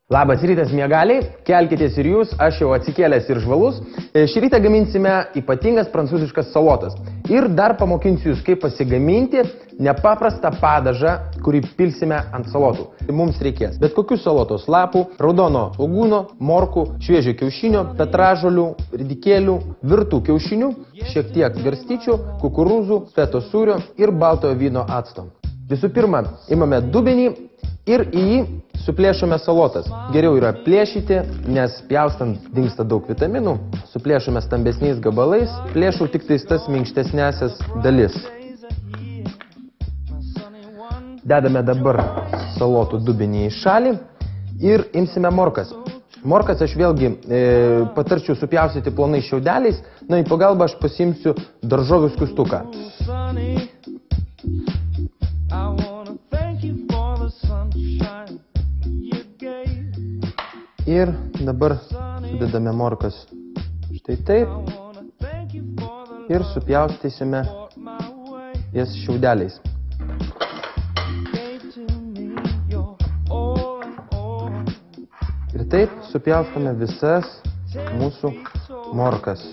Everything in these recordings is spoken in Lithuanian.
Labas rytas, miegaliai, kelkitės ir jūs, aš jau atsikėlęs ir žvalus. Šį rytą gaminsime ypatingas prancūziškas salotas. Ir dar pamokinsiu jūs, kaip pasigaminti nepaprastą padažą, kurį pilsime ant salotų. Mums reikės bet kokių salotos lapų, raudono svogūno, morkų, šviežio kiaušinio, petražolių, ridikėlių, virtų kiaušinių, šiek tiek garstyčių, kukurūzų, fetos sūrio ir baltojo vyno acto. Visų pirma, imame dubenį ir į jį suplėšome salotas. Geriau yra plėšyti, nes pjaustant dingsta daug vitaminų. Suplėšome stambesniais gabalais, plėšau tik tais tas minkštesnėsias dalis. Dedame dabar salotų dubenį į šalį ir imsime morkas. Morkas aš vėlgi patarčiau supjaustyti plonai šiaudeliais, na į pagalbą aš pasiimsiu daržovių skustuką. Ir dabar sudedame morkas štai taip ir supjaustysime jas šiaudeliais. Ir taip supjaustome visas mūsų morkas.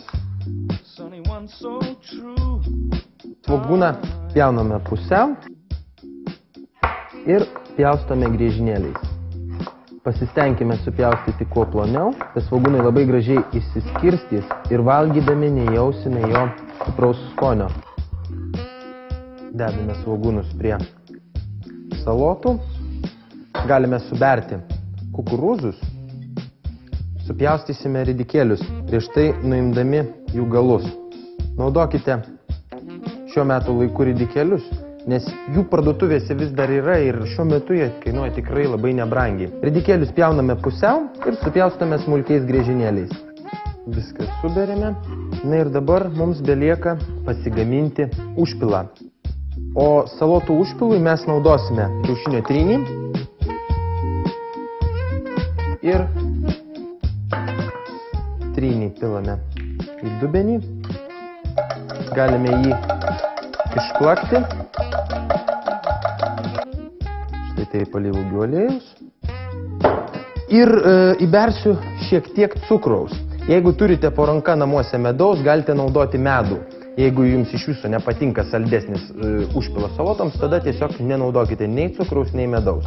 Svogūną pjauname pusiau ir pjaustome griežinėliais. Pasistengime supjaustyti kuo ploniau, tas svogūnai labai gražiai išsiskirstys ir valgydami nejausime jo stipraus skonio. Dedame svogūnus prie salotų. Galime suberti kukurūzus. Supjaustysime ridikėlius, prieš tai nuimdami jų galus. Naudokite šiuo metu laiku ridikėlius, nes jų parduotuvėse vis dar yra ir šiuo metu jie kainuoja tikrai labai nebrangiai. Ridikėlius pjauname pusiau ir supjaustome smulkiais griežinėliais. Viską suberėme. Na ir dabar mums belieka pasigaminti užpilą. O salotų užpilui mes naudosime kiaušinio trynį ir trynį pilame į dubenį. Galime jį išplakti. Štai taip alyvuogių aliejus. Ir įbersiu šiek tiek cukraus. Jeigu turite po ranka namuose medaus, galite naudoti medų. Jeigu jums iš viso nepatinka saldesnis užpilas salotoms, tada tiesiog nenaudokite nei cukraus, nei medaus.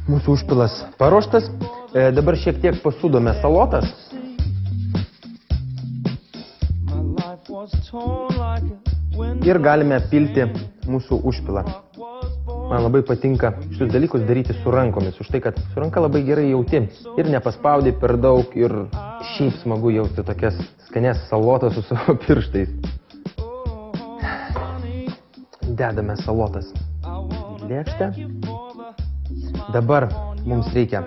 Mūsų užpilas paruoštas. Dabar šiek tiek pasūdome salotas. Ir galime pilti mūsų užpilą. Man labai patinka šitus dalykus daryti su rankomis, už tai, kad su ranka labai gerai jauti ir nepaspaudi per daug ir šiaip smagu jausti tokias skanias salotas su savo pirštais. Dedame salotas į lėkštę. Dabar mums reikia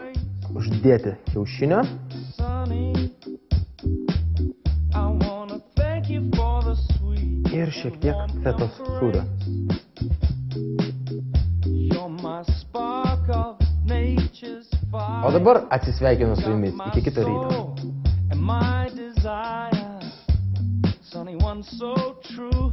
uždėti kiaušinio. Ir šiek tiek fetos sūrio. O dabar atsisveikinu su jumis. Iki kito ryto. Sunny one so true.